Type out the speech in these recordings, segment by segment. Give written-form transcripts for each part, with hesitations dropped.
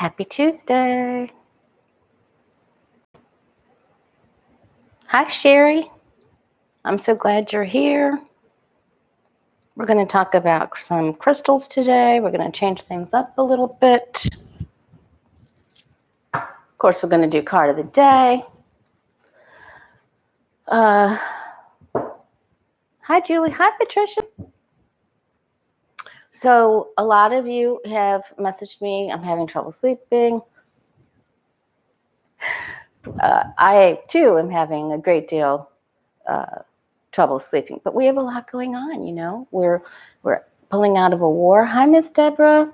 Happy Tuesday. Hi, Sherry. I'm so glad you're here. We're going to talk about some crystals today. We're going to change things up a little bit. Of course, we're going to do card of the day. Hi, Julie. Hi, Patricia. So a lot of you have messaged me. I'm having trouble sleeping. I, too, am having a great deal trouble sleeping. But we have a lot going on, you know. We're pulling out of a war. Hi, Miss Deborah.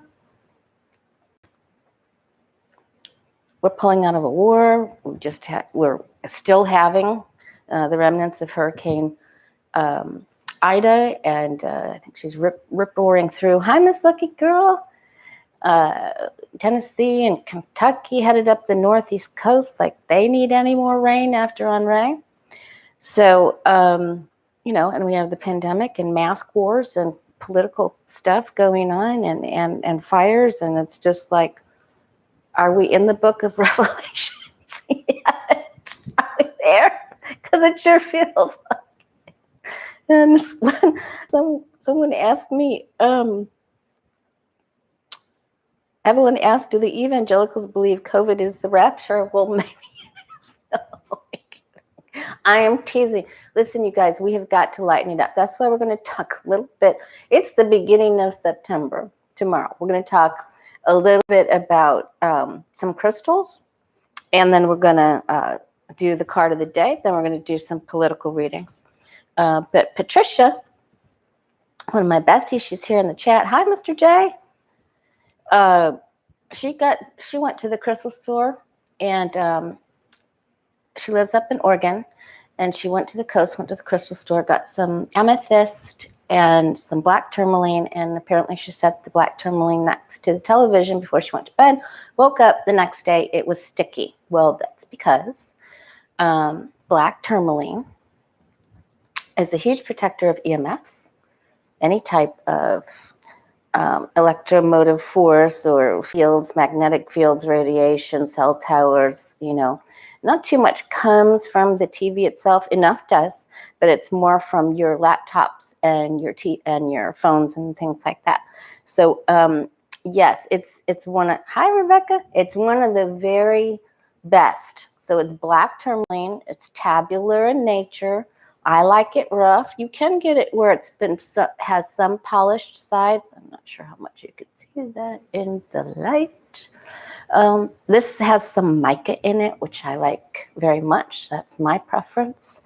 We're pulling out of a war. We're still having the remnants of Hurricane Ida, and I think she's rip-roaring through. Hi, Miss Lucky Girl. Tennessee and Kentucky headed up the northeast coast like they need any more rain after on rain. So, you know, and we have the pandemic and mask wars and political stuff going on and fires, and it's just like, are we in the book of Revelations yet? Are we there? Because it sure feels like. And someone asked me, Evelyn asked, do the evangelicals believe COVID is the rapture? Well, maybe it is. I am teasing. Listen, you guys, we have got to lighten it up. That's why we're going to talk a little bit. It's the beginning of September tomorrow. We're going to talk a little bit about some crystals, and then we're going to do the card of the day. Then we're going to do some political readings. But Patricia, one of my besties, she's here in the chat. Hi, Mr. J. She went to the crystal store, and she lives up in Oregon, and she went to the coast, went to the crystal store, got some amethyst and some black tourmaline, and apparently she set the black tourmaline next to the television before she went to bed. Woke up the next day, it was sticky. Well, that's because black tourmaline is a huge protector of EMFs, any type of electromotive force or fields, magnetic fields, radiation, cell towers, you know. Not too much comes from the TV itself. Enough does, but it's more from your laptops and your phones and things like that. So yes, it's one of, hi Rebecca, it's one of the very best. So it's black tourmaline. It's tabular in nature. I like it rough. You can get it where it's been has some polished sides. I'm not sure how much you can see that in the light. This has some mica in it, which I like very much. That's my preference.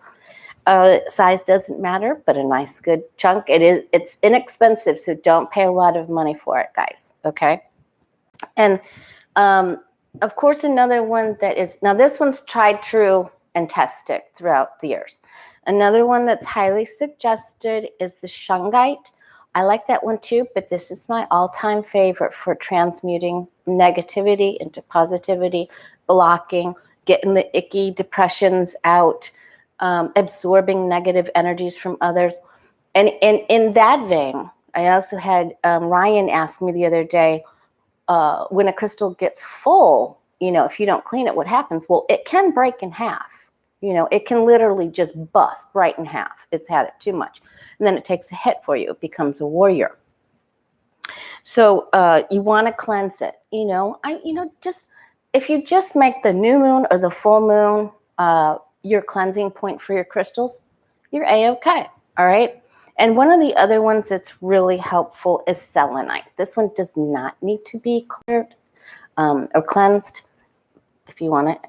Size doesn't matter, but a nice good chunk. It's inexpensive, so don't pay a lot of money for it, guys. Okay. And of course, another one that is, now this one's tried, true, and tested throughout the years. Another one that's highly suggested is the Shungite. I like that one too, but this is my all-time favorite for transmuting negativity into positivity, blocking, getting the icky depressions out, absorbing negative energies from others. And in that vein, I also had Ryan ask me the other day, when a crystal gets full, you know, if you don't clean it, what happens? Well, it can break in half. You know, it can literally just bust right in half. It's had it too much. And then it takes a hit for you. It becomes a warrior. So you want to cleanse it. You know, just if you just make the new moon or the full moon your cleansing point for your crystals, you're A-okay. All right. And one of the other ones that's really helpful is selenite. This one does not need to be cleared or cleansed. If you want to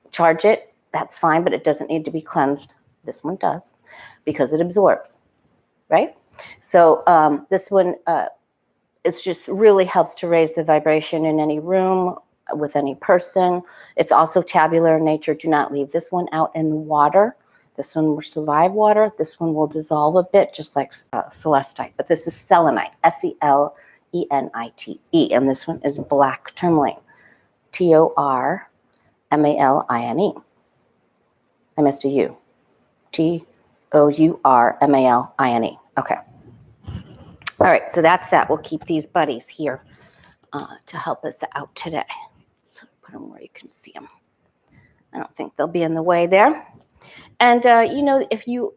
charge it, that's fine, but it doesn't need to be cleansed. This one does, because it absorbs, right? So this one is just really helps to raise the vibration in any room with any person. It's also tabular in nature. Do not leave this one out in water. This one will survive water. This one will dissolve a bit, just like celestite. But this is selenite, S-E-L-E-N-I-T-E. And this one is black tourmaline, T-O-R-M-A-L-I-N-E. I missed a U. T-O-U-R-M-A-L-I-N-E. Okay. All right, so that's that. We'll keep these buddies here to help us out today. put them where you can see them. I don't think they'll be in the way there. And you know, if you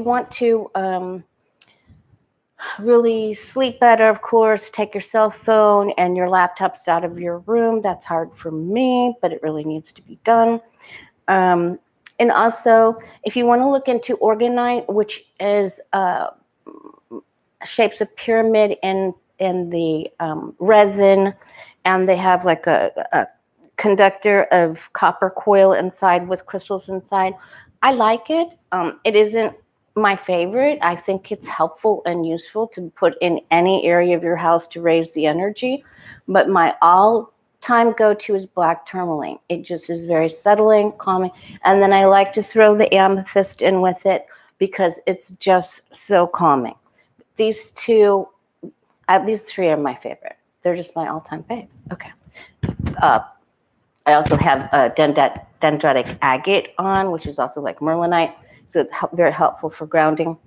want to really sleep better, of course, take your cell phone and your laptops out of your room. That's hard for me, but it really needs to be done. And also, if you want to look into Orgonite, which is shapes a pyramid in the resin, and they have like a conductor of copper coil inside with crystals inside. I like it. It isn't my favorite. I think it's helpful and useful to put in any area of your house to raise the energy. But my all-time go-to is black tourmaline. It just is very settling, calming. And then I like to throw the amethyst in with it because it's just so calming. These three are my favorite. They're just my all-time faves. Okay. I also have a dendritic agate on, which is also like merlinite. So it's very helpful for grounding.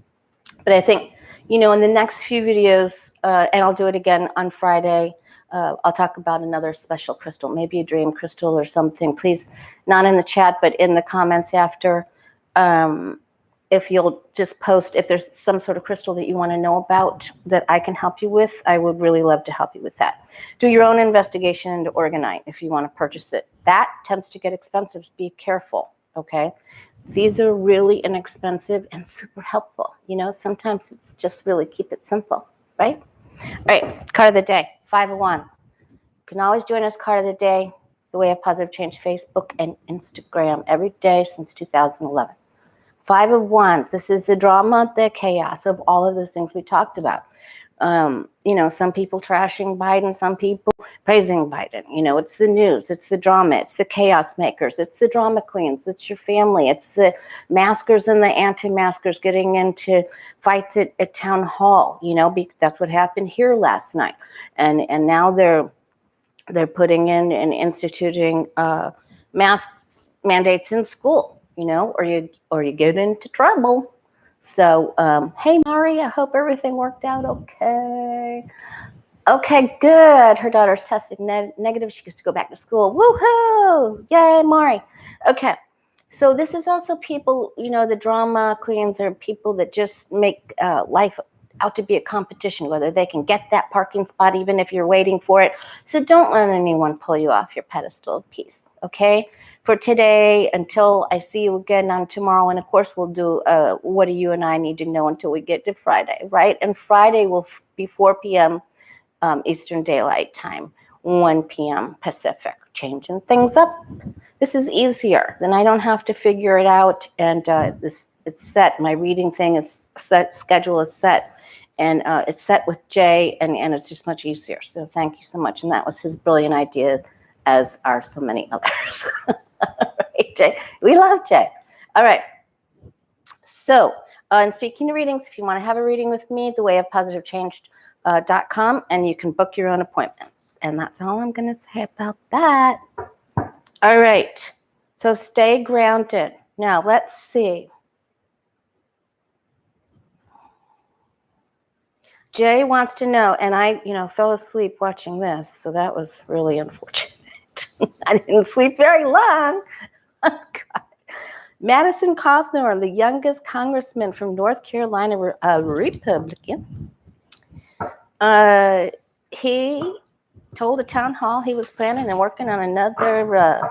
But I think, you know, in the next few videos, and I'll do it again on Friday, I'll talk about another special crystal, maybe a dream crystal or something. Please, not in the chat, but in the comments after. If you'll just post, if there's some sort of crystal that you want to know about that I can help you with, I would really love to help you with that. Do your own investigation into Orgonite if you want to purchase it. That tends to get expensive, so be careful, okay? These are really inexpensive and super helpful. You know, sometimes it's just really keep it simple, right? All right, card of the day, 5 of Wands. You can always join us, card of the day, The Way of Positive Change, Facebook and Instagram every day since 2011. 5 of Wands, this is the drama, the chaos of all of those things we talked about. You know, some people trashing Biden, some people praising Biden. You know, it's the news, it's the drama, it's the chaos makers, it's the drama queens, it's your family, it's the maskers and the anti-maskers getting into fights at town hall. You know, that's what happened here last night. And now they're putting in and instituting mask mandates in school. You know, or you get into trouble. So, hey, Mari, I hope everything worked out okay. Okay, good. Her daughter's tested negative. She gets to go back to school. Woohoo! Yay, Mari. Okay, so this is also people, you know, the drama queens are people that just make life out to be a competition, whether they can get that parking spot, even if you're waiting for it. So don't let anyone pull you off your pedestal of peace, okay? For today, until I see you again on tomorrow, and of course we'll do what do you and I need to know until we get to Friday, right? And Friday will be 4 p.m. Eastern Daylight Time, 1 p.m. Pacific, changing things up. This is easier. Then I don't have to figure it out, and it's set. My reading thing is set, schedule is set, and it's set with Jay, and it's just much easier. So thank you so much. And that was his brilliant idea, as are so many others. Right, Jay? We love Jay. All right. So, and speaking of readings, if you want to have a reading with me, thewayofpositivechange.com, and you can book your own appointment. And that's all I'm going to say about that. All right. So stay grounded. Now, let's see. Jay wants to know, and I, fell asleep watching this, so that was really unfortunate. I didn't sleep very long. Oh, God. Madison Cawthorn, the youngest congressman from North Carolina, Republican, he told a town hall he was planning and working on another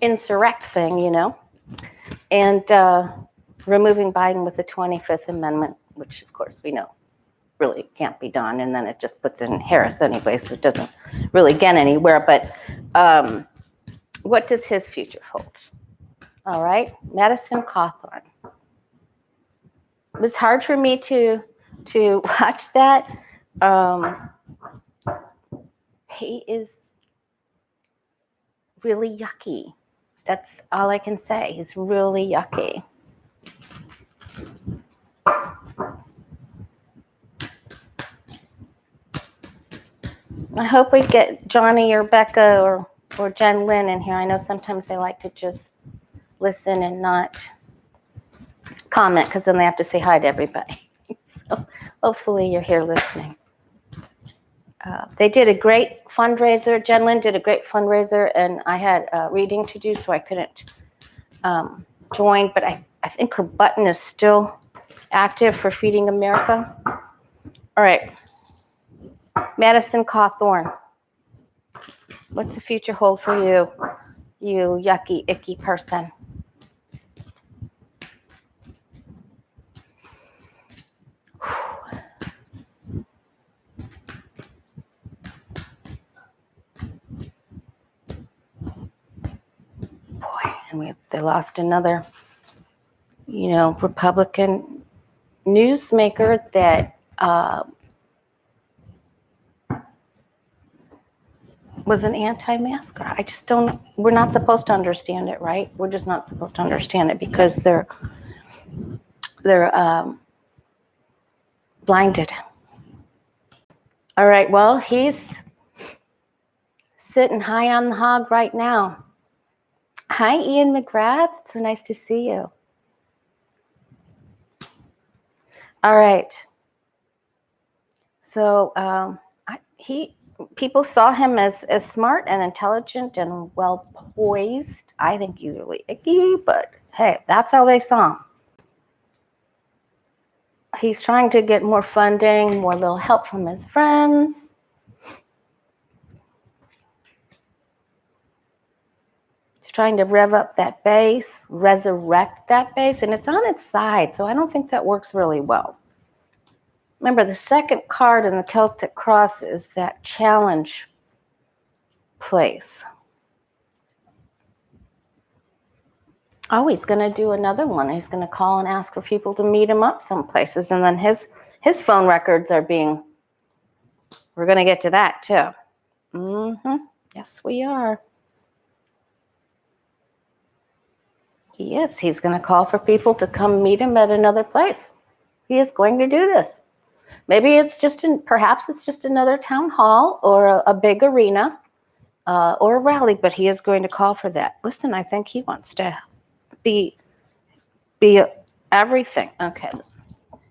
insurrect thing, and removing Biden with the 25th Amendment, which, of course, we know really can't be done. And then it just puts in Harris anyway, so it doesn't really get anywhere. But what does his future hold? All right, Madison Cawthorn. It was hard for me to watch that. He is really yucky. That's all I can say. He's really yucky. I hope we get Johnny or Becca or Jen Lynn in here. I know sometimes they like to just listen and not comment because then they have to say hi to everybody. So hopefully you're here listening. They did a great fundraiser. Jen Lynn did a great fundraiser, and I had a reading to do, so I couldn't join. But I think her button is still active for Feeding America. All right. Madison Cawthorn. What's the future hold for you, you yucky, icky person? Boy, and they lost another, Republican newsmaker that was an anti-masker. I just don't, we're not supposed to understand it, right? We're just not supposed to understand it because they're blinded. All right, well, he's sitting high on the hog right now. Hi, Ian McGrath. It's so nice to see you. All right. So people saw him as smart and intelligent and well poised. I think he's really icky, but hey, that's how they saw him. He's trying to get more funding, more little help from his friends. He's trying to rev up that base, resurrect that base, and it's on its side, so I don't think that works really well. Remember, the second card in the Celtic Cross is that challenge place. Oh, he's going to do another one. He's going to call and ask for people to meet him up some places, and then his phone records are being, we're going to get to that too. Yes, we are. Yes, he's going to call for people to come meet him at another place. He is going to do this. Maybe it's perhaps it's just another town hall or a big arena or a rally, but he is going to call for that. Listen, I think he wants to be everything. Okay.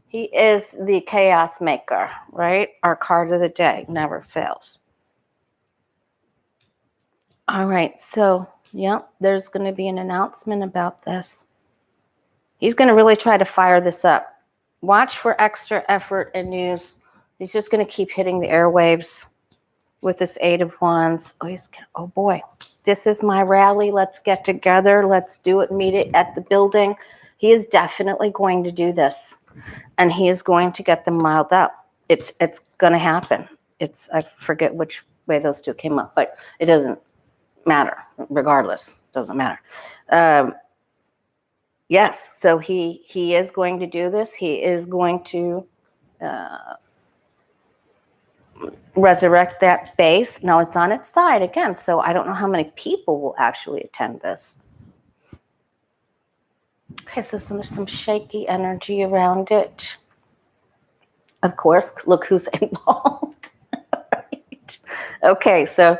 He is the chaos maker, right? Our card of the day never fails. All right. So, yeah, there's going to be an announcement about this. He's going to really try to fire this up. Watch for extra effort and news. He's just going to keep hitting the airwaves with this Eight of Wands. Oh boy, this is my rally. Let's get together. Let's do it. Meet it at the building. He is definitely going to do this, and he is going to get them riled up. It's going to happen. I forget which way those two came up, but it doesn't matter. Regardless, it doesn't matter. Yes, so he is going to do this. He is going to resurrect that base. Now it's on its side again, so I don't know how many people will actually attend this. Okay, so there's some shaky energy around it. Of course, look who's involved. Right. Okay, so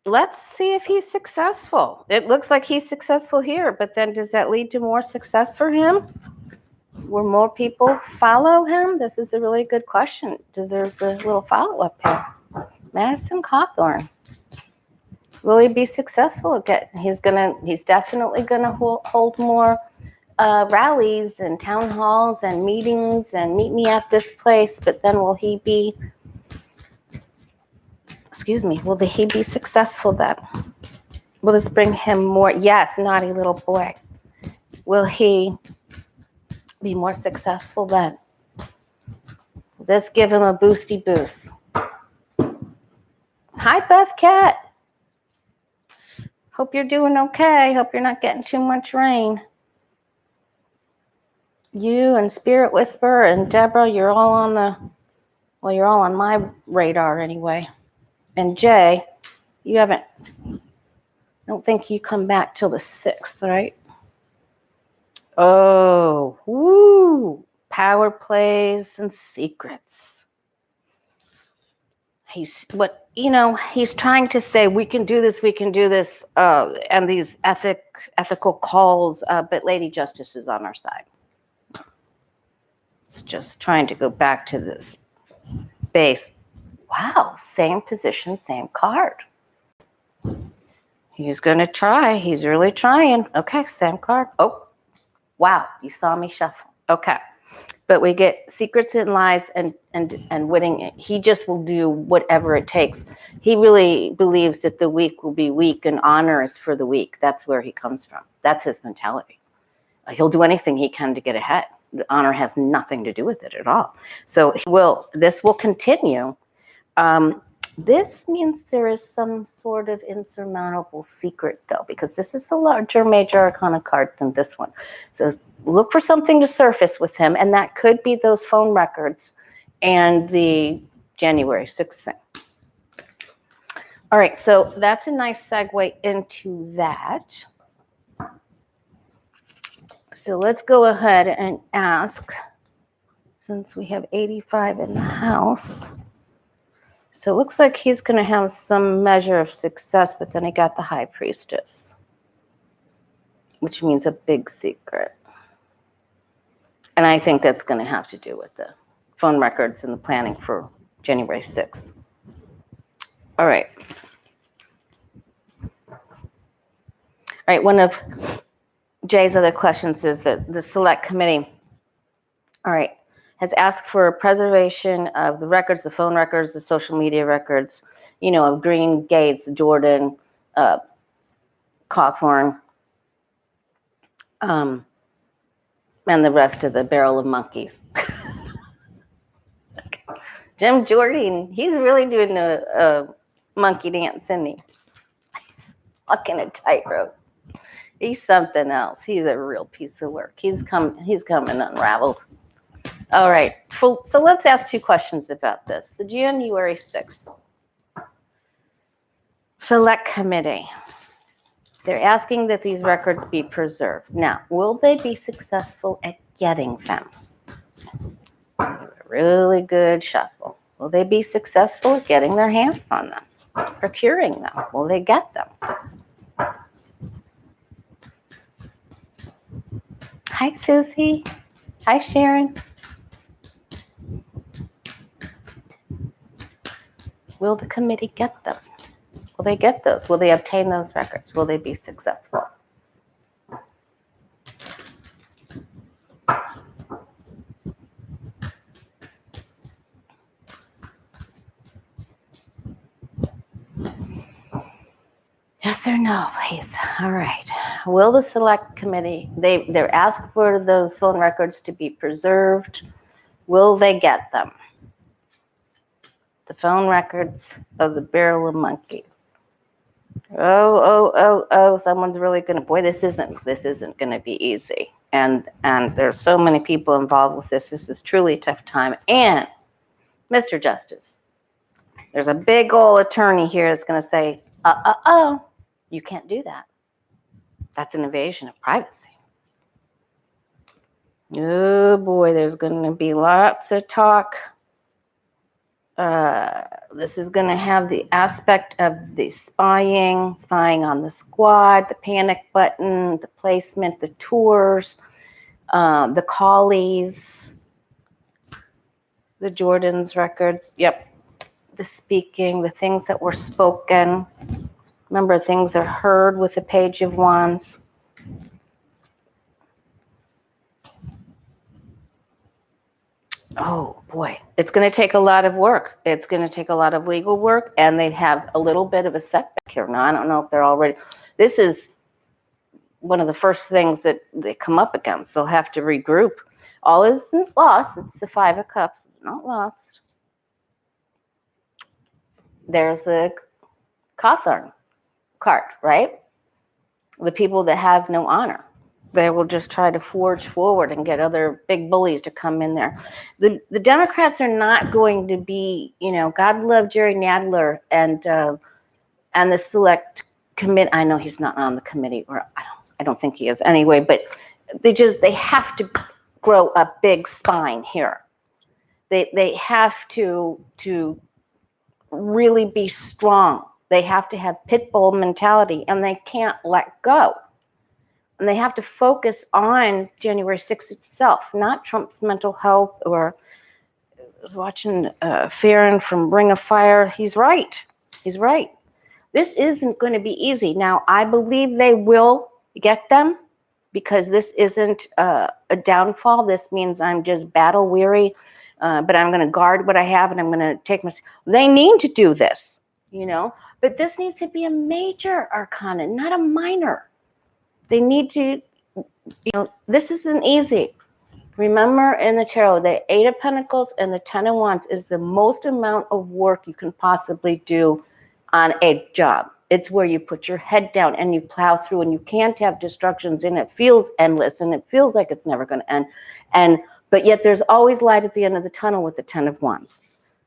let's see if he's successful. It looks like he's successful here, but then does that lead to more success for him? Will more people follow him? This is a really good question. Deserves a little follow-up here. Madison Cawthorn. Will he be successful again? He's definitely gonna hold more rallies and town halls and meetings and meet me at this place, but then will he be successful then? Will this bring him more? Yes, naughty little boy. Will he be more successful then? Will this give him a boosty boost? Hi, Beth Cat. Hope you're doing okay. Hope you're not getting too much rain. You and Spirit Whisperer and Deborah, you're all on my radar anyway. And Jay, I don't think you come back till the 6th, right? Oh, woo! Power plays and secrets. He's trying to say we can do this, and these ethical calls, but Lady Justice is on our side. It's just trying to go back to this base. Wow, same position, same card. He's going to try. He's really trying. Okay, same card. Oh, wow, you saw me shuffle. Okay. But we get secrets and lies and witting. He just will do whatever it takes. He really believes that the weak will be weak and honor is for the weak. That's where he comes from. That's his mentality. He'll do anything he can to get ahead. The honor has nothing to do with it at all. So this will continue. This means there is some sort of insurmountable secret, though, because this is a larger major arcana card than this one. So look for something to surface with him, and that could be those phone records and the January 6th thing. All right, so that's a nice segue into that. So let's go ahead and ask, since we have 85 in the house. So it looks like he's going to have some measure of success, but then he got the High Priestess, which means a big secret. And I think that's going to have to do with the phone records and the planning for January 6th. All right. All right, one of Jay's other questions is that the select committee, all right, has asked for preservation of the records, the phone records, the social media records, of Green, Gates, Jordan, Cawthorn, and the rest of the barrel of monkeys. Okay. Jim Jordan, he's really doing a monkey dance, isn't he? He's walking a tightrope. He's something else. He's a real piece of work. He's coming unraveled. All right, so let's ask two questions about this. The January 6th Select Committee. They're asking that these records be preserved. Now, will they be successful at getting them? A really good shuffle. Will they be successful at getting their hands on them, procuring them? Will they get them? Hi, Susie. Hi, Sharon. Will the committee get them? Will they get those? Will they obtain those records? Will they be successful? Yes or no, please. All right. Will the select committee, they're asked for those phone records to be preserved. Will they get them? The phone records of the barrel of monkeys. Oh, someone's really gonna, boy, this isn't gonna be easy. And there's so many people involved with this. This is truly a tough time. And Mr. Justice, there's a big old attorney here that's gonna say, you can't do that. That's an invasion of privacy. Oh boy, there's gonna be lots of talk. This is going to have the aspect of the spying on the squad, the panic button, the placement, the tours, the collies, the Jordan's records. Yep. The speaking, the things that were spoken. Remember, things are heard with the Page of Wands. Oh boy, it's going to take a lot of work. It's going to take a lot of legal work, and they have a little bit of a setback here. Now, I don't know if they're already, this is one of the first things that they come up against. They'll have to regroup. All isn't lost. It's the Five of Cups. It's not lost. There's the Cawthorn card, right? The people that have no honor. They will just try to forge forward and get other big bullies to come in there. The Democrats are not going to be, God love Jerry Nadler and the select committee. I know he's not on the committee, or I don't think he is anyway, but they have to grow a big spine here. They have to really be strong. They have to have pit bull mentality, and they can't let go. And they have to focus on January 6th itself, not Trump's mental health or was watching Farron from Ring of Fire. He's right. He's right. This isn't going to be easy. Now, I believe they will get them because this isn't a downfall. This means I'm just battle weary, but I'm going to guard what I have and I'm going to take my... They need to do this, you know, but this needs to be a major arcana, not a minor. They need to, you know, this isn't easy. Remember in the tarot, the 8 of Pentacles and the 10 of Wands is the most amount of work you can possibly do on a job. It's where you put your head down and you plow through, and you can't have distractions, and it feels endless and it feels like it's never going to end. But yet there's always light at the end of the tunnel with the 10 of Wands.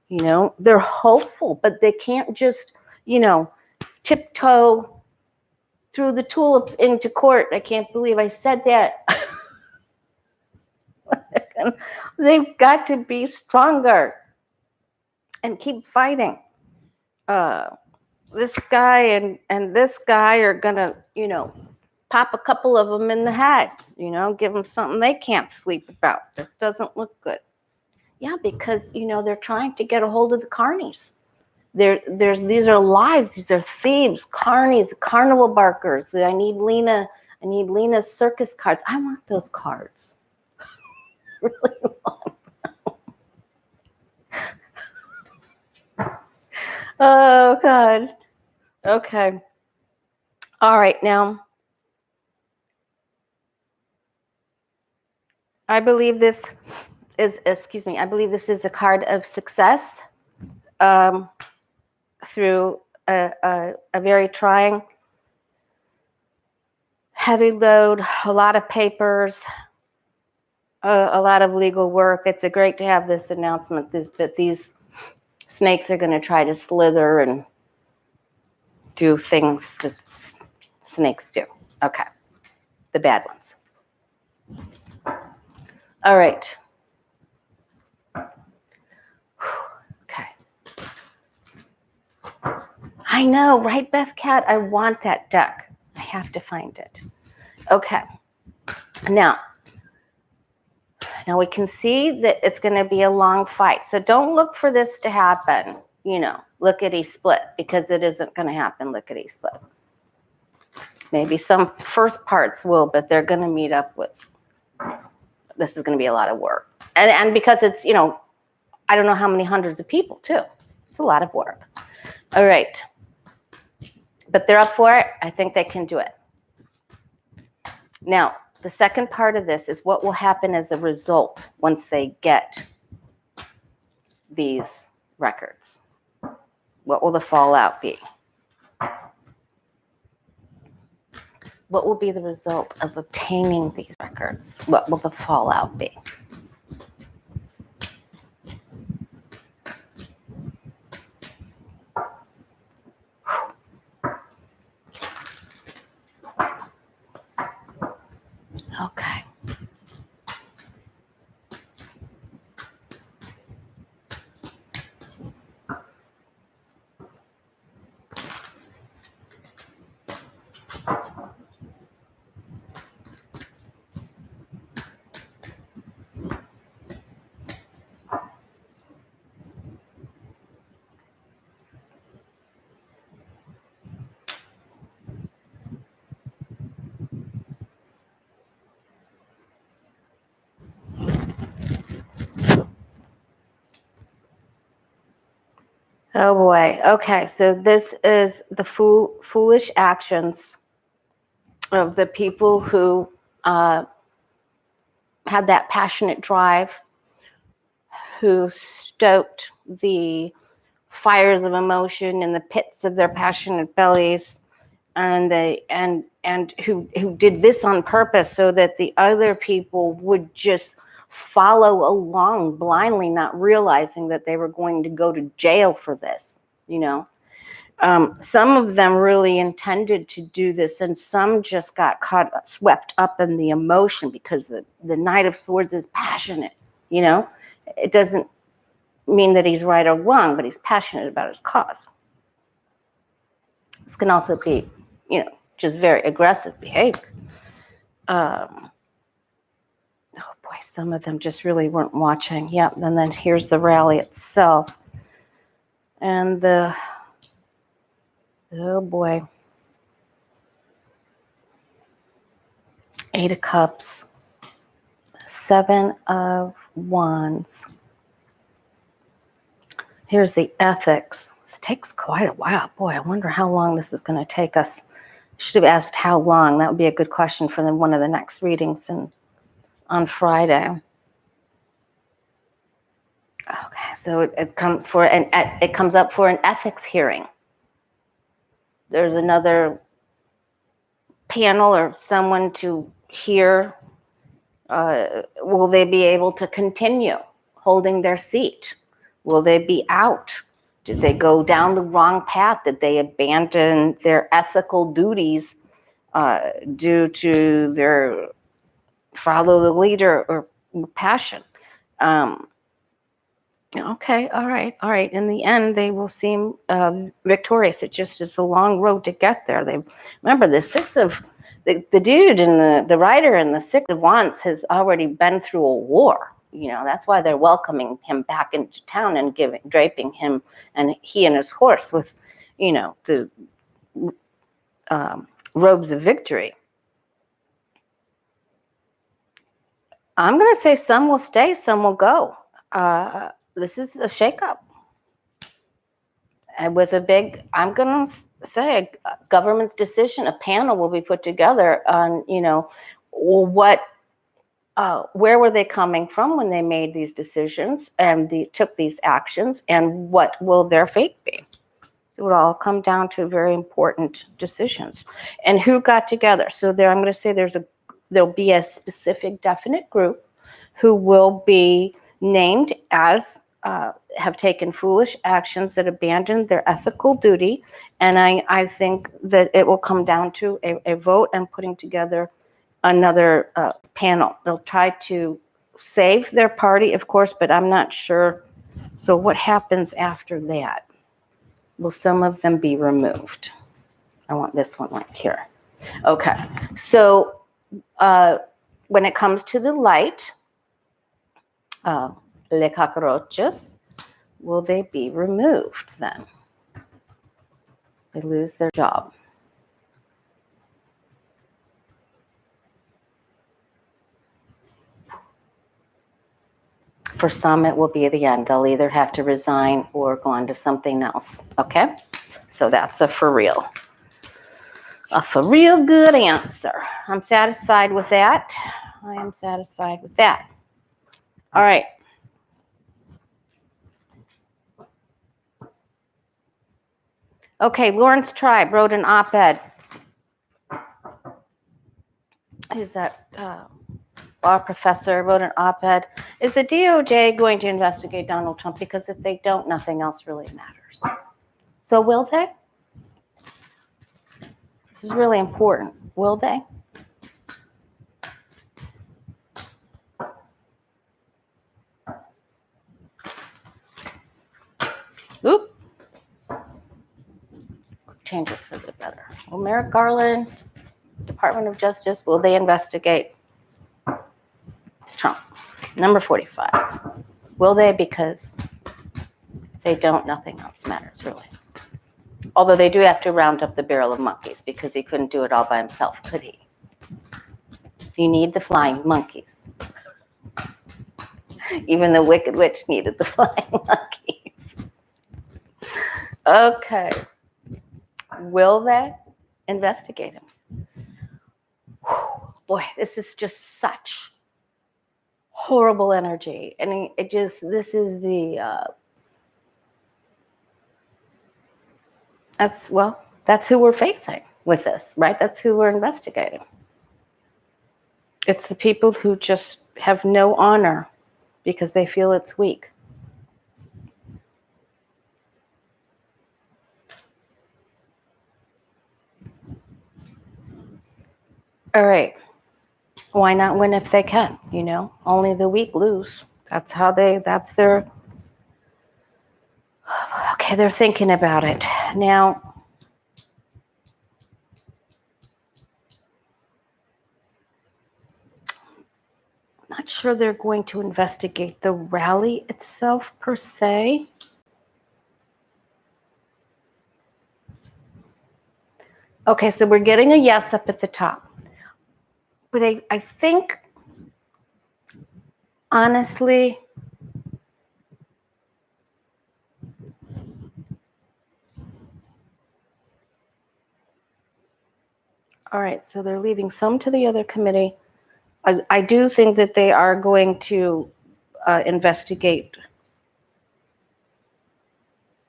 You know, they're hopeful, but they can't just, you know, tiptoe through the tulips into court. I can't believe I said that. They've got to be stronger and keep fighting. This guy and this guy are gonna, you know, pop a couple of them in the head, you know, give them something they can't sleep about. That doesn't look good. Yeah, because, you know, they're trying to get a hold of the carnies. These are lives. These are thieves, carnies, carnival barkers. I need Lena's circus cards. I want those cards. Really want them. Oh, God. Okay. All right. Now, I believe this is, I believe this is a card of success through a very trying, heavy load, a lot of papers, a lot of legal work. It's great to have this announcement that these snakes are going to try to slither and do things that snakes do. Okay. The bad ones. All right. Okay. I know, right, Beth Cat? I want that deck. I have to find it. Okay. Now we can see that it's going to be a long fight. So don't look for this to happen, you know, lickety split, because it isn't going to happen lickety split. Maybe some first parts will, but they're going to meet up with, this is going to be a lot of work. And because it's, you know, I don't know how many hundreds of people too. It's a lot of work. All right. But they're up for it. I think they can do it. Now, the second part of this is what will happen as a result once they get these records. What will the fallout be? What will be the result of obtaining these records? What will the fallout be? Okay. Oh boy. Okay, so this is the foolish actions of the people who had that passionate drive, who stoked the fires of emotion in the pits of their passionate bellies, and who did this on purpose so that the other people would just follow along blindly, not realizing that they were going to go to jail for this, you know. Some of them really intended to do this, and some just got swept up in the emotion, because the Knight of Swords is passionate, you know. It doesn't mean that he's right or wrong, but he's passionate about his cause. This can also be, you know, just very aggressive behavior. Oh boy. some of them just really weren't watching. Yep, and then here's the rally itself. And oh boy. 8 of Cups, 7 of Wands. Here's the ethics. This takes quite a while. Boy, I wonder how long this is going to take us. Should have asked how long. That would be a good question for one of the next readings on Friday. Okay, so it comes up for an ethics hearing. There's another panel or someone to hear. Will they be able to continue holding their seat? Will they be out? Did they go down the wrong path? Did they abandon their ethical duties due to their follow the leader or passion? Okay, all right. In the end, they will seem victorious. It just is a long road to get there. Remember the dude and the writer in the 6 of Wands has already been through a war. That's why they're welcoming him back into town and draping him and he and his horse with, the robes of victory. I'm going to say some will stay, some will go. This is a shakeup. And with I'm going to say a government's decision, a panel will be put together on, where were they coming from when they made these decisions and took these actions, and what will their fate be? So it will all come down to very important decisions. And who got together? So I'm going to say there'll be a specific definite group who will be named as have taken foolish actions that abandoned their ethical duty. And I think that it will come down to a vote and putting together another panel. They'll try to save their party, of course, but I'm not sure. So what happens after that? Will some of them be removed? I want this one right here. Okay, so when it comes to the light, le cockroaches, will they be removed then? They lose their job. For some, it will be the end. They'll either have to resign or go on to something else. Okay? So that's a for real good answer. I'm satisfied with that. I am satisfied with that. All right. Okay, Lawrence Tribe wrote an op-ed. Is that law professor wrote an op-ed. Is the DOJ going to investigate Donald Trump? Because if they don't, nothing else really matters. So will they? This is really important. Will they? Oop. Change this for the better. Well, Merrick Garland, Department of Justice, will they investigate Trump? Number 45. Will they? Because if they don't, nothing else matters, really. Although they do have to round up the barrel of monkeys because he couldn't do it all by himself, could he? You need the flying monkeys. Even the Wicked Witch needed the flying monkeys. Okay. Will they investigate him? Whew, boy, this is just such horrible energy. And this is the, that's who we're facing with this, right? That's who we're investigating. It's the people who just have no honor because they feel it's weak. All right. Why not win if they can? Only the weak lose. That's their, okay, they're thinking about it. Now, not sure they're going to investigate the rally itself per se. Okay, so we're getting a yes up at the top. But I think, honestly, all right, so they're leaving some to the other committee. I do think that they are going to investigate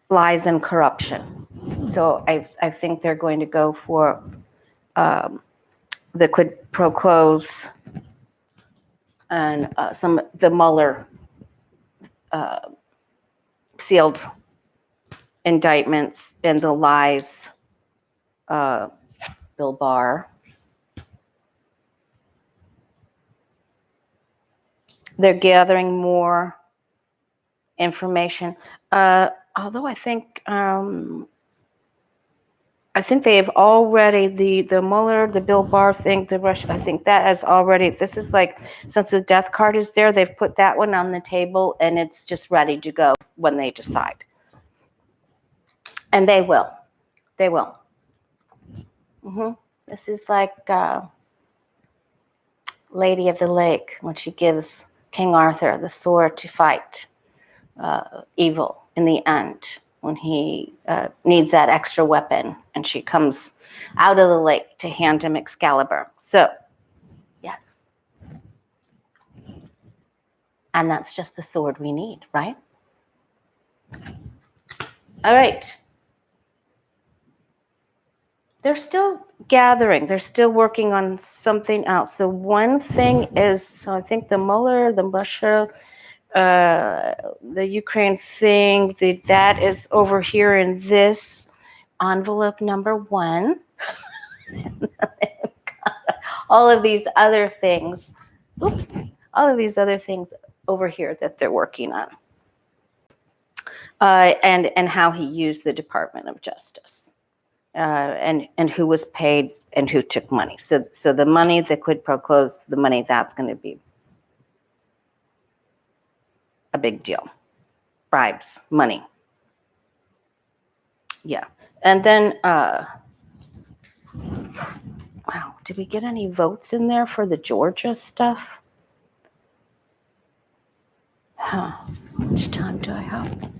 lies and corruption. So I think they're going to go for the quid pro quos and the Mueller sealed indictments and the lies. Bill Barr. They're gathering more information. Although I think they have already, the Mueller, the Bill Barr thing, the Russia, I think that has already, this is like, since the death card is there, they've put that one on the table and it's just ready to go when they decide. And they will. They will. This is like Lady of the Lake when she gives King Arthur the sword to fight evil in the end, when he needs that extra weapon and she comes out of the lake to hand him Excalibur. So, yes. And that's just the sword we need, right? All right. They're still gathering. They're still working on something else. So one thing is, so I think the Mueller, the Russia, the Ukraine thing, that is over here in this envelope number 1. All of these other things, all of these other things over here that they're working on. And how he used the Department of Justice. And who was paid and who took money. So the money, the quid pro quos, the money, that's going to be a big deal. Bribes, money. Yeah. And then, wow, did we get any votes in there for the Georgia stuff? Huh. How much time do I have?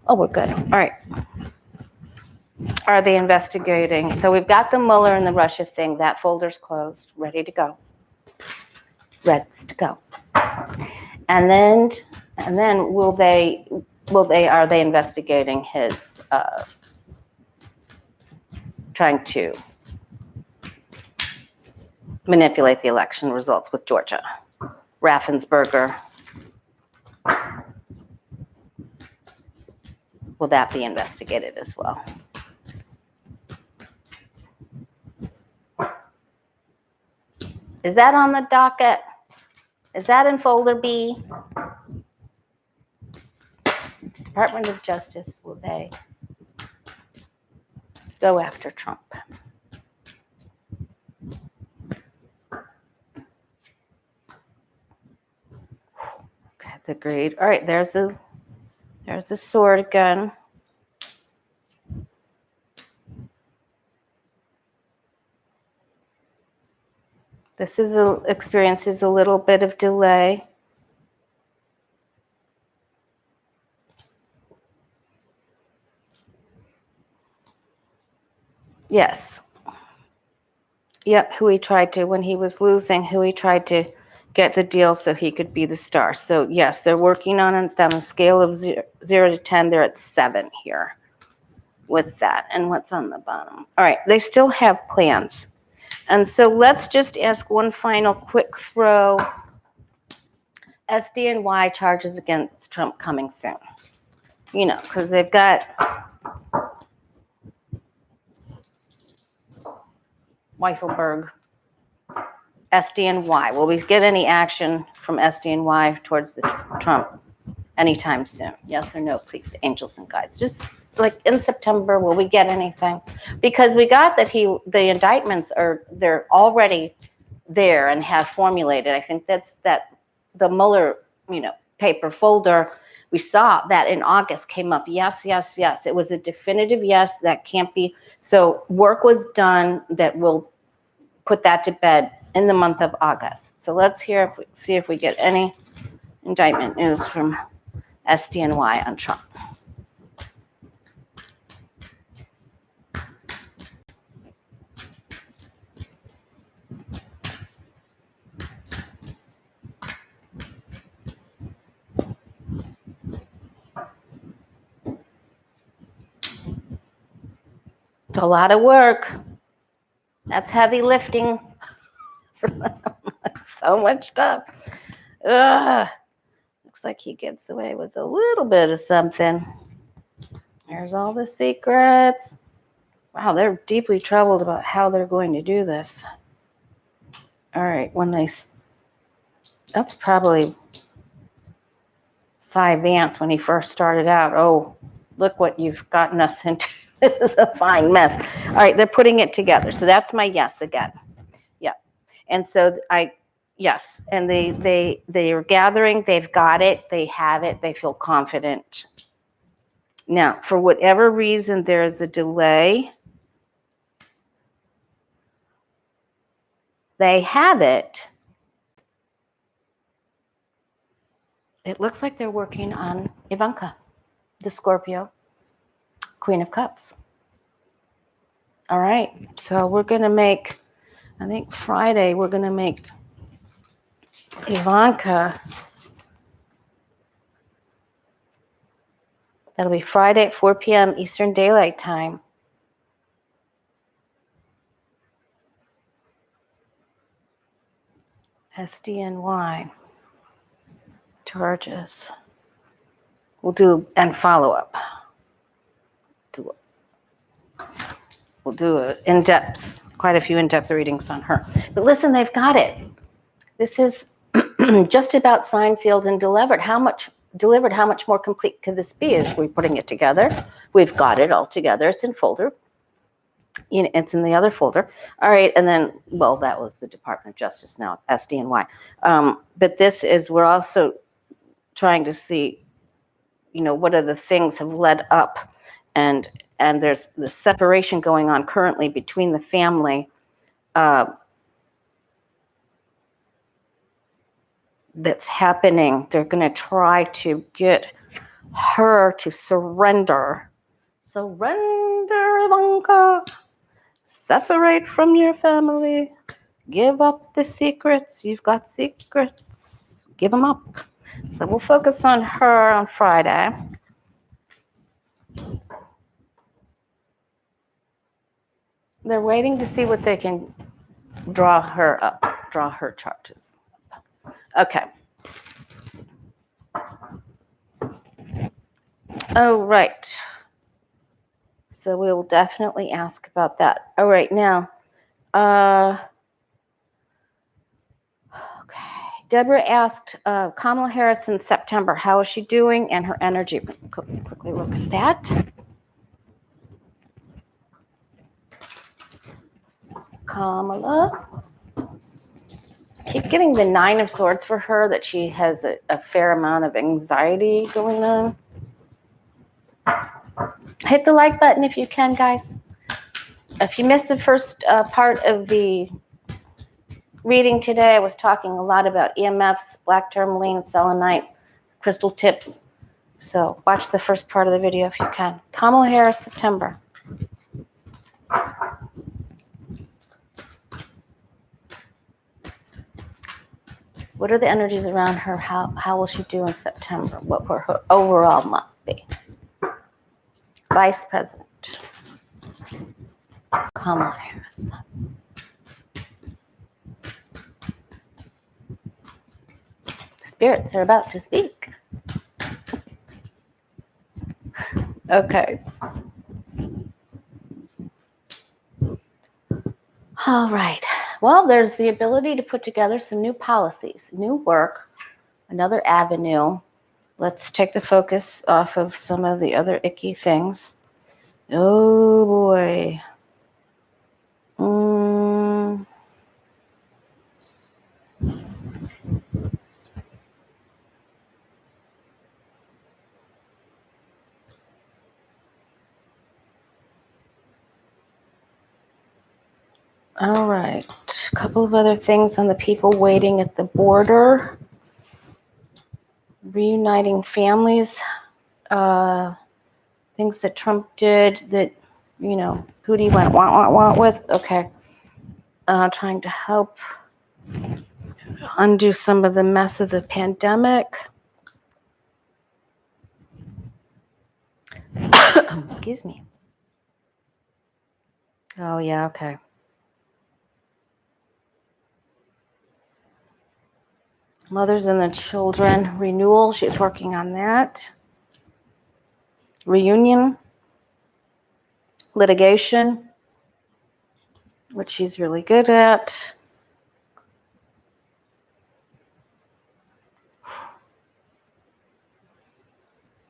Oh, we're good. All right. Are they investigating? So we've got the Mueller and the Russia thing. That folder's closed, ready to go. Ready to go. And then are they investigating his trying to manipulate the election results with Georgia? Raffensperger. Will that be investigated as well? Is that on the docket? Is that in folder B? Department of Justice, will they go after Trump? Okay, agreed. All right, there's the sword again. This experiences a little bit of delay. Yes. Yep, who he tried to, when he was losing, who he tried to get the deal so he could be the star. So yes, they're working on it on a scale of 0 to 10. They're at 7 here with that. And what's on the bottom? All right, they still have plans. And so let's just ask one final quick throw. SDNY charges against Trump coming soon. You know, because they've got Weisselberg, SDNY. Will we get any action from SDNY towards the Trump anytime soon? Yes or no, please, angels and guides. Just like in September, will we get anything? Because we got that the indictments they're already there and have formulated. I think that's that the Mueller, paper folder, we saw that in August came up. Yes, yes, yes. It was a definitive yes. That can't be. So work was done that will put that to bed in the month of August. So let's see if we get any indictment news from SDNY on Trump. It's a lot of work. That's heavy lifting. So much stuff. Ugh. Looks like he gets away with a little bit of something. There's all the secrets. Wow, they're deeply troubled about how they're going to do this. All right, that's probably Cy Vance when he first started out. Oh, look what you've gotten us into. This is a fine mess. All right, they're putting it together. So that's my yes again. Yeah. And so yes. And they are gathering. They've got it. They have it. They feel confident. Now, for whatever reason, there is a delay. They have it. It looks like they're working on Ivanka, the Scorpio, Queen of Cups. All right, so we're going to make, I think Friday, we're going to make Ivanka. That'll be Friday at 4 p.m. Eastern Daylight Time. SDNY charges. We'll do and follow up. We'll do quite a few in-depth readings on her. But listen, they've got it. This is just about signed, sealed, and delivered. How much more complete could this be? As we're putting it together, we've got it all together. It's in folder. It's in the other folder. All right, and then, well, that was the Department of Justice. Now it's SDNY. But this is, we're also trying to see, what are the things have led up, and there's the separation going on currently between the family. That's happening. They're going to try to get her to surrender. Surrender, Ivanka. Separate from your family. Give up the secrets. You've got secrets. Give them up. So we'll focus on her on Friday. They're waiting to see what they can draw her charges. Okay. Oh, right. So we will definitely ask about that. All right, now, okay. Deborah asked Kamala Harris in September, how is she doing and her energy? Quickly look at that. Kamala. Keep getting the 9 of Swords for her, that she has a fair amount of anxiety going on. Hit the like button if you can, guys. If you missed the first part of the reading today, I was talking a lot about EMFs, black tourmaline, selenite, crystal tips. So watch the first part of the video if you can. Kamala Harris, September. What are the energies around her? How will she do in September? What will her overall month be? Vice President Kamala Harris. The spirits are about to speak. Okay. All right. Well, there's the ability to put together some new policies, new work, another avenue. Let's take the focus off of some of the other icky things. Oh, boy. All right. A couple of other things on the people waiting at the border. Reuniting families. Things that Trump did that, you know, Hootie went want with. Okay. Trying to help undo some of the mess of the pandemic. Excuse me. Oh, yeah, okay. Mothers and the children renewal. She's working on that. Reunion. Litigation, which she's really good at.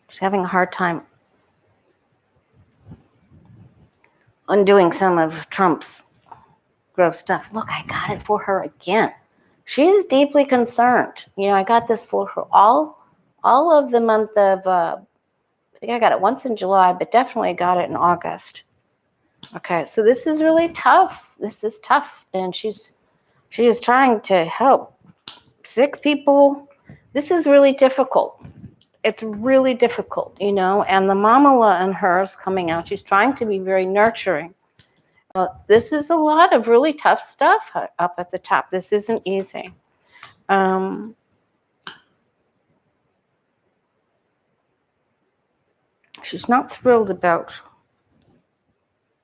She's having a hard time undoing some of Trump's gross stuff. Look, I got it for her again. She's deeply concerned. You know, I got this for her all of the month of, I think I got it once in July, but definitely got it in August. Okay, so this is really tough. This is tough. And she is trying to help sick people. This is really difficult. It's really difficult, you know, and the mamala in her is coming out. She's trying to be very nurturing. This is a lot of really tough stuff up at the top. This isn't easy. She's not thrilled about,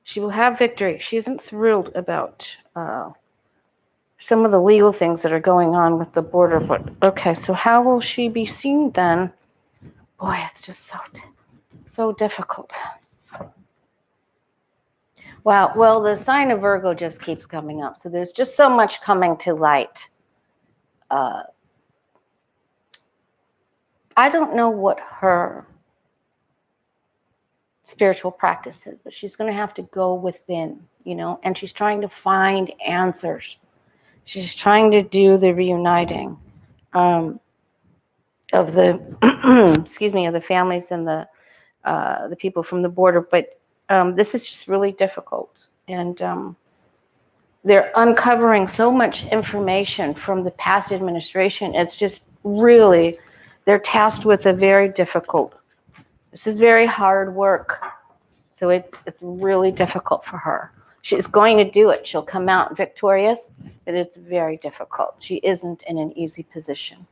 she will have victory. She isn't thrilled about some of the legal things that are going on with the border. But okay, so how will she be seen then? Boy, it's just so difficult. Wow. Well, the sign of Virgo just keeps coming up. So there's just so much coming to light. I don't know what her spiritual practice is, but she's going to have to go within, you know, and she's trying to find answers. She's trying to do the reuniting of the, excuse me, of the families and the people from the border. But this is just really difficult. And they're uncovering so much information from the past administration. It's just really, they're tasked with a very difficult, this is very hard work. So it's really difficult for her. She's going to do it. She'll come out victorious, but it's very difficult. She isn't in an easy position.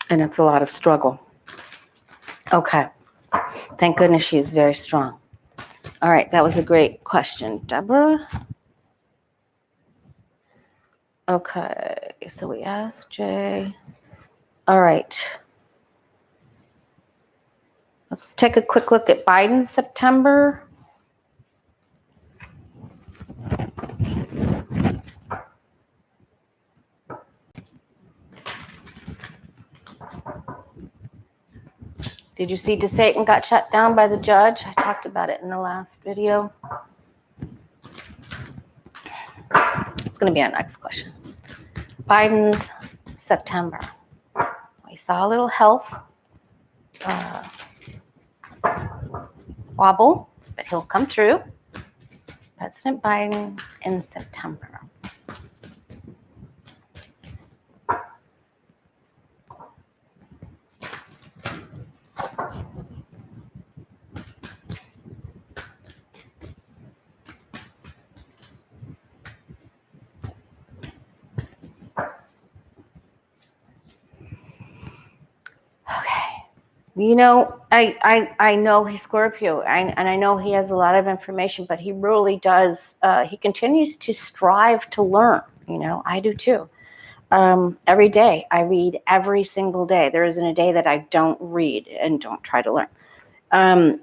And it's a lot of struggle. Okay. Thank goodness she's very strong. All right, that was a great question, Deborah. Okay, so we asked Jay. All right. Let's take a quick look at Biden's September. Did you see DeSatan got shut down by the judge? I talked about it in the last video. It's going to be our next question. Biden's September. We saw a little health wobble, but he'll come through. President Biden in September. You know, I know he's Scorpio, and I know he has a lot of information, but he really does, he continues to strive to learn. You know, I do too. Every day, I read every single day. There isn't a day that I don't read and don't try to learn.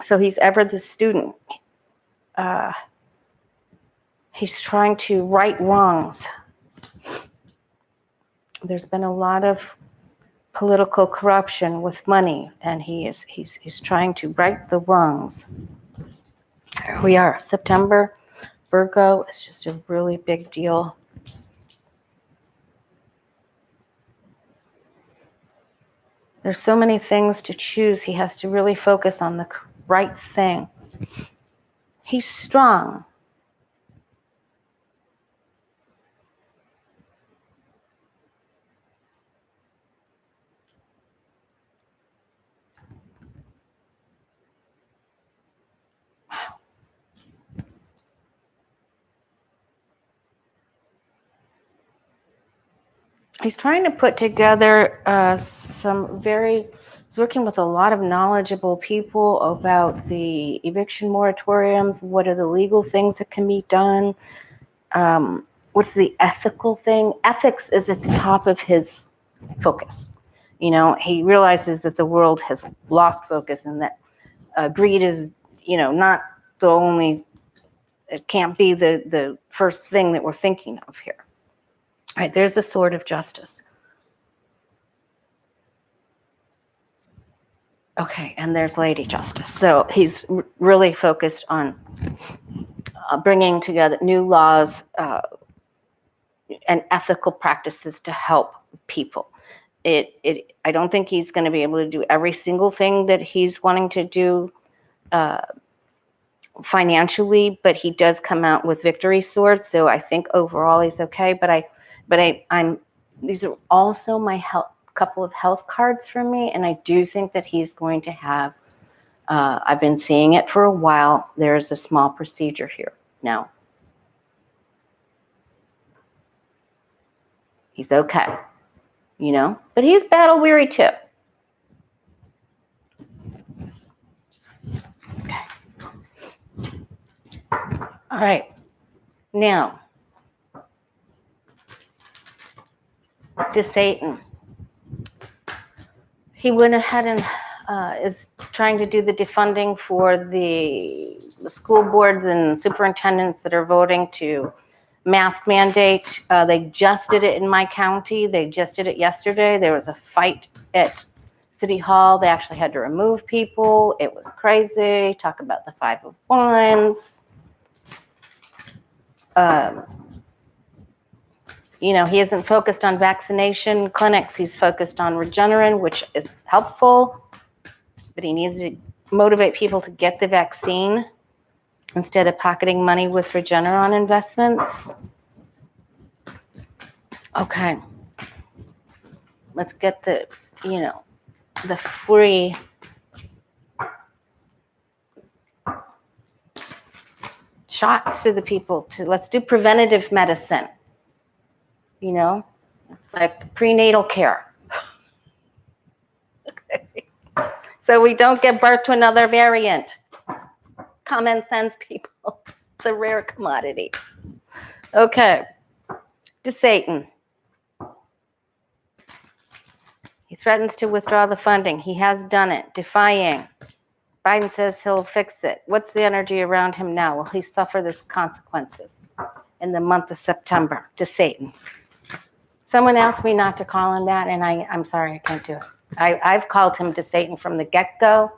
So he's ever the student. He's trying to right wrongs. There's been a lot of political corruption with money, and he's trying to right the wrongs. Here we are, September, Virgo. It's just a really big deal. There's so many things to choose. He has to really focus on the right thing. He's strong. he's trying to put together he's working with a lot of knowledgeable people about the eviction moratoriums. What are the legal things that can be done? What's the ethical thing? Ethics is at the top of his focus. He realizes that the world has lost focus and that greed is, not the only, it can't be the first thing that we're thinking of here. All right, there's the sword of justice. Okay, and there's Lady Justice. So he's really focused on bringing together new laws and ethical practices to help people. I don't think he's going to be able to do every single thing that he's wanting to do financially, but he does come out with victory swords. So I think overall he's okay. But I'm these are also my couple of health cards for me, and I do think that he's going to have. I've been seeing it for a while. There's a small procedure here now. He's okay, but he's battle weary too. Okay. All right. Now, to Satan. He went ahead and is trying to do the defunding for the school boards and superintendents that are voting to mask mandate. They just did it in my county. They just did it yesterday. There was a fight at City Hall. They actually had to remove people. It was crazy. Talk about the 501s. He isn't focused on vaccination clinics. He's focused on Regeneron, which is helpful. But he needs to motivate people to get the vaccine instead of pocketing money with Regeneron investments. Okay. Let's get the free shots to the people. Let's do preventative medicine. It's like prenatal care. Okay. So we don't give birth to another variant. Common sense, people. It's a rare commodity. Okay. To Satan. He threatens to withdraw the funding. He has done it. Defying. Biden says he'll fix it. What's the energy around him now? Will he suffer the consequences in the month of September? To Satan. Someone asked me not to call him that, and I'm sorry, I can't do it. I've called him to Satan from the get-go,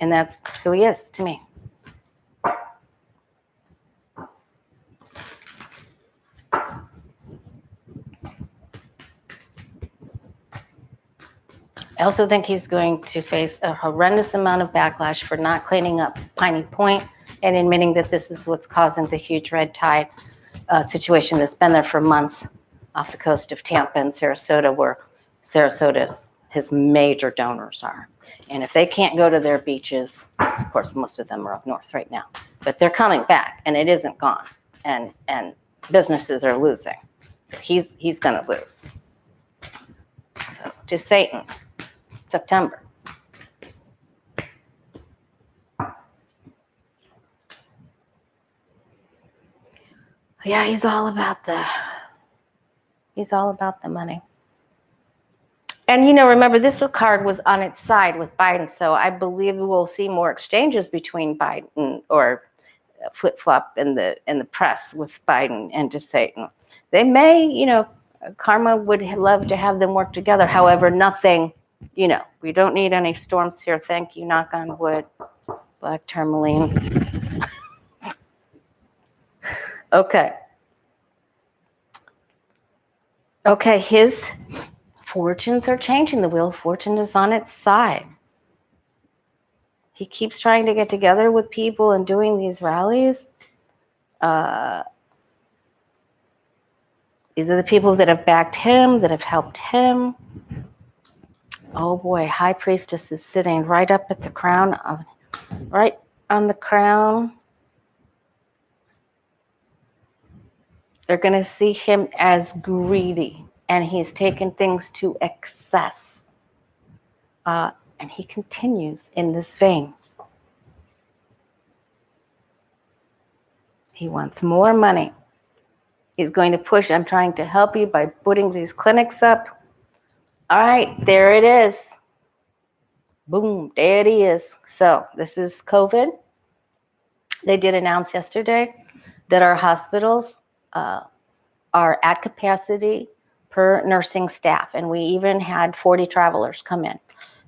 and that's who he is to me. I also think he's going to face a horrendous amount of backlash for not cleaning up Piney Point and admitting that this is what's causing the huge red tide situation that's been there for months off the coast of Tampa and Sarasota, where Sarasota's his major donors are. And if they can't go to their beaches, of course, most of them are up north right now, but they're coming back and it isn't gone. And businesses are losing. He's going to lose. So to Satan, September. Yeah, he's all about the money. And rember, this card was on its side with Biden, so I believe we'll see more exchanges between Biden or flip-flop in the press with Biden and to Satan. They may, Karma would love to have them work together. However, nothing, we don't need any storms here. Thank you, knock on wood. Black Tourmaline. Okay. Okay, his fortunes are changing. The wheel of fortune is on its side. He keeps trying to get together with people and doing these rallies. These are the people that have backed him, that have helped him. Oh boy, High Priestess is sitting right up at the crown, right on the crown. They're going to see him as greedy, and he's taken things to excess. And he continues in this vein. He wants more money. He's going to push, I'm trying to help you by putting these clinics up. All right, there it is. Boom, there it is. So this is COVID. They did announce yesterday that our hospitals are at capacity per nursing staff, and we even had 40 travelers come in.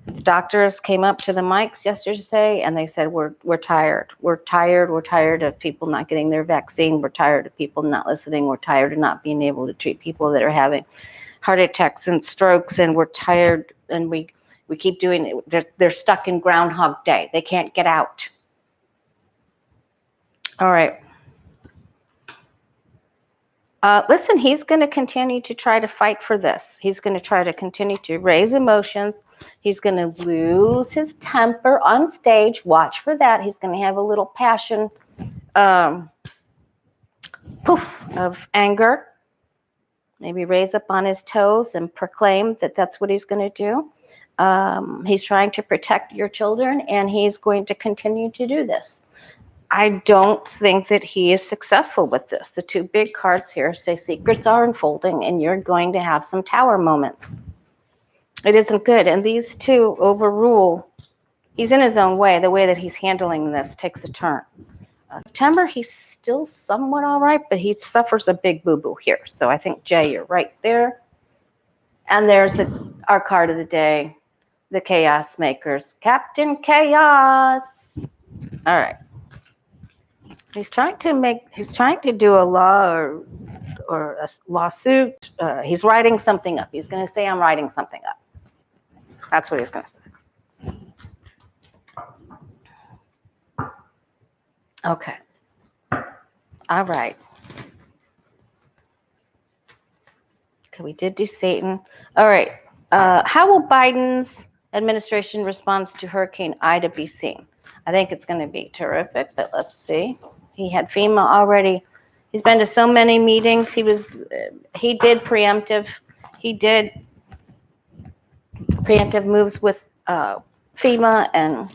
The doctors came up to the mics yesterday and they said, we're tired. We're tired of people not getting their vaccine. We're tired of people not listening. We're tired of not being able to treat people that are having heart attacks and strokes, and we're tired, and we keep doing it. They're stuck in Groundhog Day. They can't get out. All right. Listen, he's going to continue to try to fight for this. He's going to try to continue to raise emotions. He's going to lose his temper on stage. Watch for that. He's going to have a little passion, poof, of anger. Maybe raise up on his toes and proclaim that that's what he's going to do. He's trying to protect your children, and he's going to continue to do this. I don't think that he is successful with this. The two big cards here say secrets are unfolding, and you're going to have some tower moments. It isn't good. And these two overrule. He's in his own way. The way that he's handling this takes a turn. September, he's still somewhat all right, but he suffers a big boo-boo here. So I think, Jay, you're right there. And there's our card of the day, the Chaos Makers. Captain Chaos. All right. He's trying to do a law or a lawsuit. He's writing something up. He's going to say, I'm writing something up. That's what he's going to say. Okay. All right. Okay, we did do Satan. All right. How will Biden's administration response to Hurricane Ida be seen? I think it's going to be terrific, but let's see. He had FEMA already. He's been to so many meetings. He did preemptive moves with FEMA, and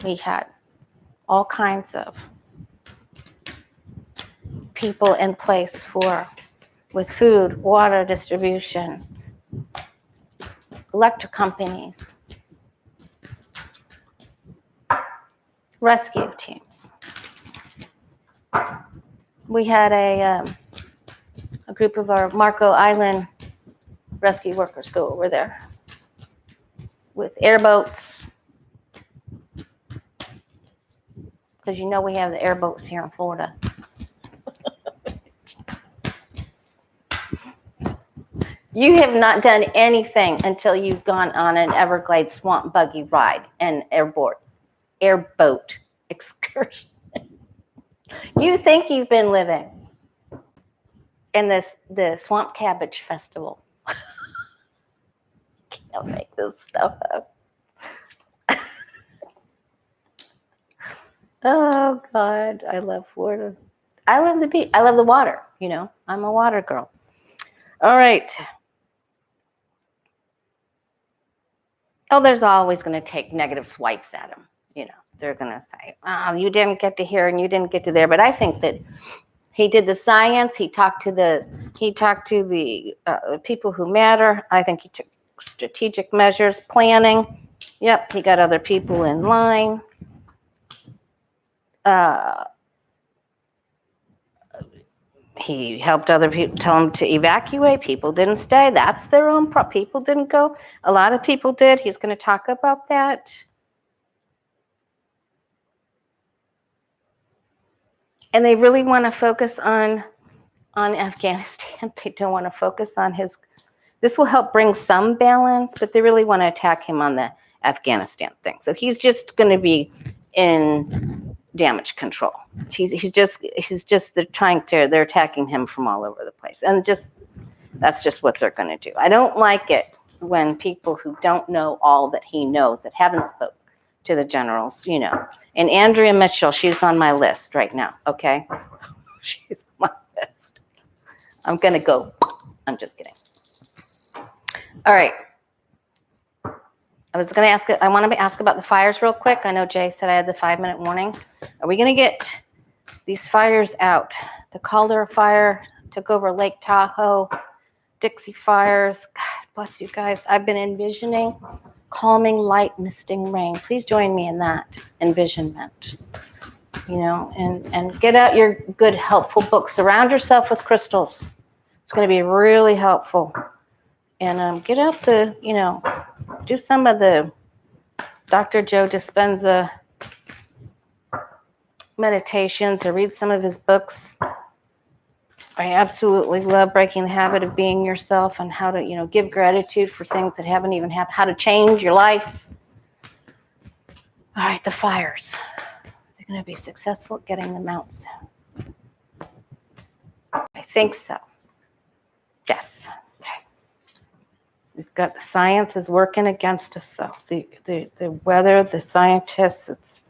we had all kinds of people in place with food, water distribution, electric companies, rescue teams. We had a group of our Marco Island rescue workers go over there with airboats, because you know we have the airboats here in Florida. You have not done anything until you've gone on an Everglades swamp buggy ride and airboat excursion. You think you've been living in the Swamp Cabbage Festival. Can't make this stuff up. Oh God, I love Florida. I love the beach. I love the water. You know, I'm a water girl. All right. Oh, there's always going to take negative swipes at him. You know, they're going to say, "Oh, you didn't get to here and you didn't get to there." But I think that he did the science. He talked to the people who matter. I think he took strategic measures, planning. Yep, he got other people in line. He helped other people, tell them to evacuate. People didn't stay. That's their own problem. People didn't go. A lot of people did. He's going to talk about that. And they really want to focus on Afghanistan. They don't want to focus on his. This will help bring some balance, but they really want to attack him on the Afghanistan thing. So he's just going to be in damage control. They're attacking him from all over the place, and that's just what they're going to do. I don't like it when people who don't know all that he knows, that haven't spoke to the generals, you know. And Andrea Mitchell, she's on my list right now. Okay, She's my best. I'm going to go. I'm just kidding. All right. I want to ask about the fires real quick. I know Jay said I had the 5-minute warning. Are we going to get these fires out? The Calder fire took over Lake Tahoe, Dixie fires. God bless you guys. I've been envisioning calming light, misting rain. Please join me in that envisionment. And get out your good, helpful books. Surround yourself with crystals. It's going to be really helpful. And get out do some of the Dr. Joe Dispenza meditations or read some of his books. I absolutely love Breaking the Habit of Being Yourself and how to, give gratitude for things that haven't even happened, how to change your life. All right, the fires. They're going to be successful at getting them out soon. I think so. Yes. Okay. We've got the science is working against us, though. The weather, the scientists, it's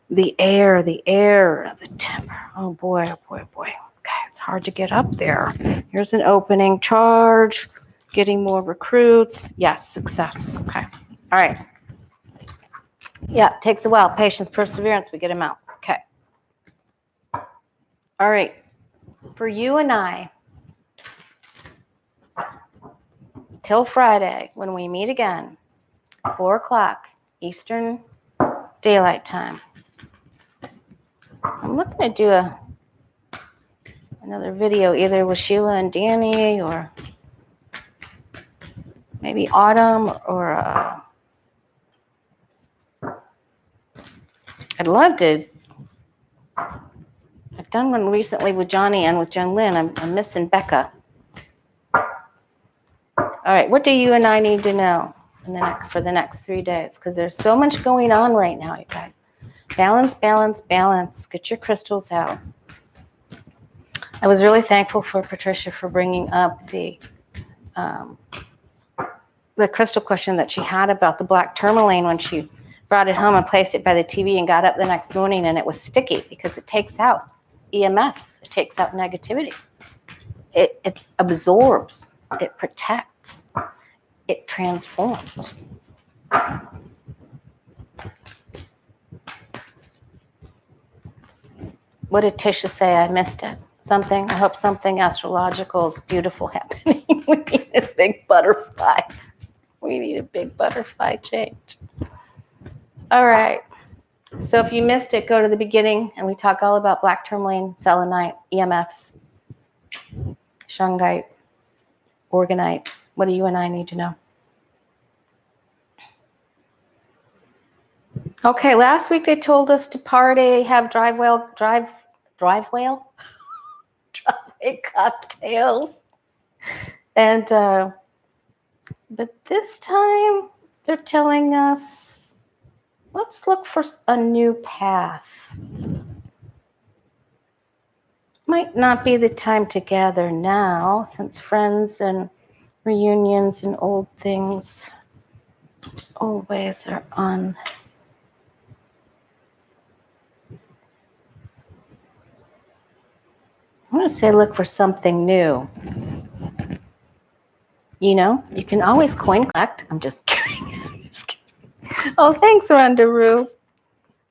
the air, the temper. Oh, boy. Okay, it's hard to get up there. Here's an opening charge, getting more recruits. Yes, success. Okay. All right. Yeah, it takes a while. Patience, perseverance, we get them out. Okay. All right. For you and I, till Friday, when we meet again, 4 o'clock Eastern Daylight Time. I'm looking to do another video either with Sheila and Danny or maybe Autumn or I'd love to. I've done one recently with Johnny and with Jen Lynn. I'm missing Becca. All right, what do you and I need to know for the next 3 days? Because there's so much going on right now, you guys. Balance, balance, balance. Get your crystals out. I was really thankful for Patricia for bringing up the crystal question that she had about the black tourmaline when she brought it home and placed it by the TV and got up the next morning and it was sticky because it takes out EMFs. It takes out negativity. It absorbs. It protects. It transforms. What did Tisha say? I missed it. I hope something astrological is beautiful happening. We need a big butterfly. We need a big butterfly change. All right. So if you missed it, go to the beginning and we talk all about black tourmaline, selenite, EMFs, Shungite, Orgonite. What do you and I need to know? Okay, last week they told us to party, have driveway cocktails. And but this time they're telling us, let's look for a new path. Might not be the time to gather now, since friends and reunions and old things always are on. I want to say look for something new. You can always coin collect. I'm just kidding. Oh, thanks, Rondaroo.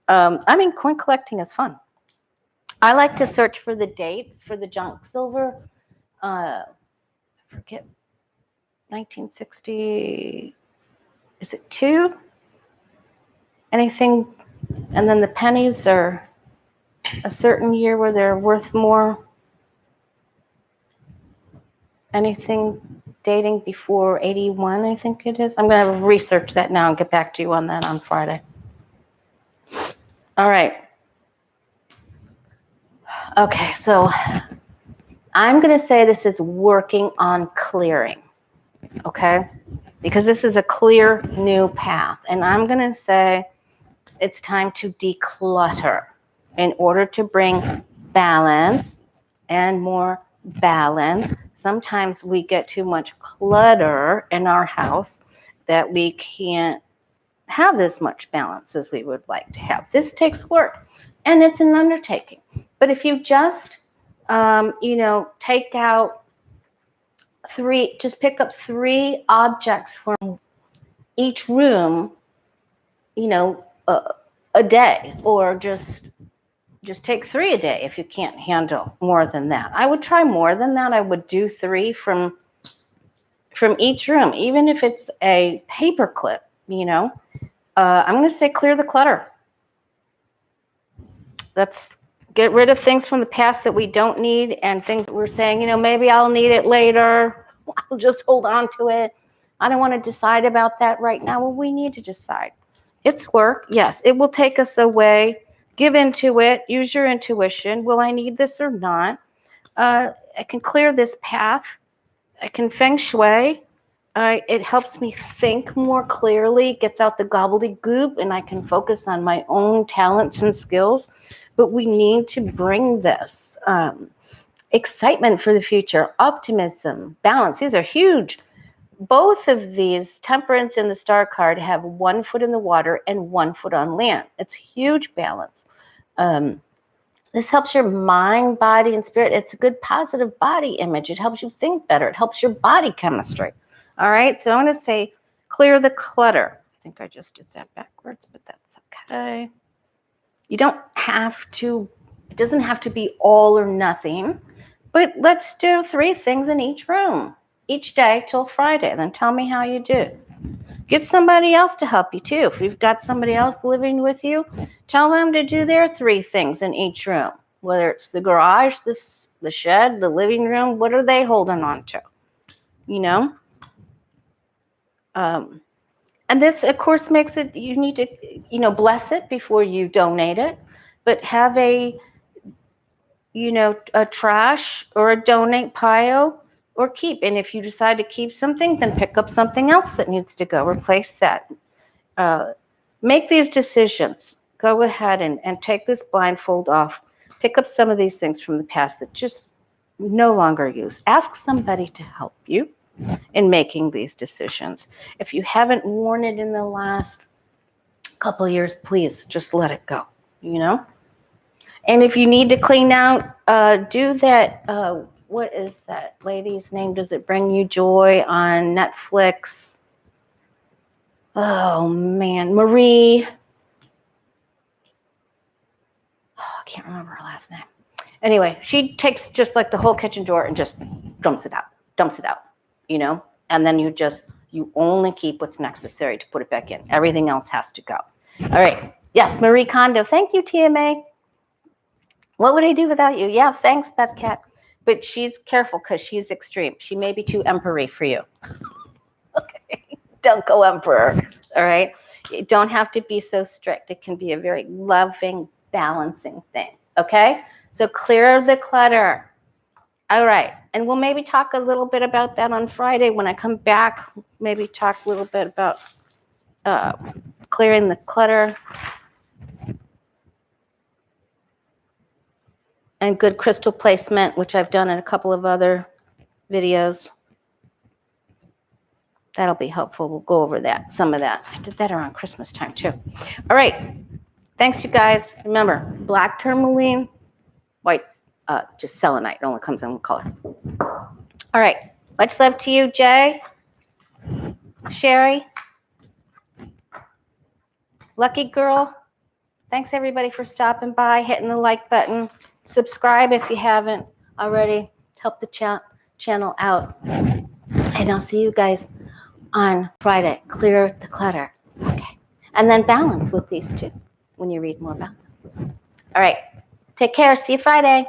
Coin collecting is fun. I like to search for the dates for the junk silver. I forget, 1960, is it 2? Anything, and then the pennies are a certain year where they're worth more. Anything dating before 81, I think it is. I'm going to research that now and get back to you on that on Friday. All right. Okay, so I'm going to say this is working on clearing, okay? Because this is a clear new path. And I'm going to say it's time to declutter in order to bring balance and more balance. Sometimes we get too much clutter in our house that we can't have as much balance as we would like to have. This takes work and it's an undertaking. But if you just take out just pick up 3 objects from each room, a day, or just take 3 a day if you can't handle more than that. I would try more than that. I would do 3 from each room, even if it's a paper clip, I'm going to say clear the clutter. Let's get rid of things from the past that we don't need, and things that we're saying, maybe I'll need it later. I'll just hold on to it. I don't want to decide about that right now. Well, we need to decide. It's work. Yes, it will take us away. Give into it. Use your intuition. Will I need this or not? I can clear this path. I can feng shui. It helps me think more clearly, gets out the gobbledygook, and I can focus on my own talents and skills. But we need to bring this excitement for the future, optimism, balance. These are huge. Both of these, Temperance and the Star card, have 1 foot in the water and 1 foot on land. It's huge balance. This helps your mind, body, and spirit. It's a good positive body image. It helps you think better. It helps your body chemistry. All right, so I'm going to say clear the clutter. I think I just did that backwards, but that's okay. You don't have to, it doesn't have to be all or nothing, but let's do 3 things in each room each day till Friday. Then tell me how you do. Get somebody else to help you too. If you've got somebody else living with you, tell them to do their 3 things in each room, whether it's the garage, the shed, the living room. What are they holding on to? And this, of course, makes it, you need to, bless it before you donate it, but have a trash or a donate pile or keep. And if you decide to keep something, then pick up something else that needs to go, replace that. Make these decisions. Go ahead and take this blindfold off. Pick up some of these things from the past that just no longer use. Ask somebody to help you in making these decisions. If you haven't worn it in the last couple of years, please just let it go, And if you need to clean out, do that. What is that lady's name? Does it bring you joy on Netflix? Oh, man. Marie. Oh, I can't remember her last name. Anyway, she takes just like the whole kitchen drawer and just dumps it out, and then you only keep what's necessary to put it back in. Everything else has to go. All right. Yes, Marie Kondo. Thank you, TMA. What would I do without you? Yeah, thanks, Beth Cat. But she's careful because she's extreme. She may be too emperor for you. Okay. Don't go emperor. All right. You don't have to be so strict. It can be a very loving, balancing thing. Okay. So clear the clutter. All right. And we'll maybe talk a little bit about that on Friday when I come back. Maybe talk a little bit about clearing the clutter. And good crystal placement, which I've done in a couple of other videos. That'll be helpful. We'll go over that, some of that. I did that around Christmas time too. All right. Thanks, you guys. Remember, black tourmaline, white, just selenite. It only comes in one color. All right. Much love to you, Jay, Sherry, Lucky Girl. Thanks, everybody, for stopping by, hitting the like button. Subscribe if you haven't already to help the channel out. And I'll see you guys on Friday. Clear the clutter. Okay. And then balance with these 2 when you read more about them. All right. Take care. See you Friday.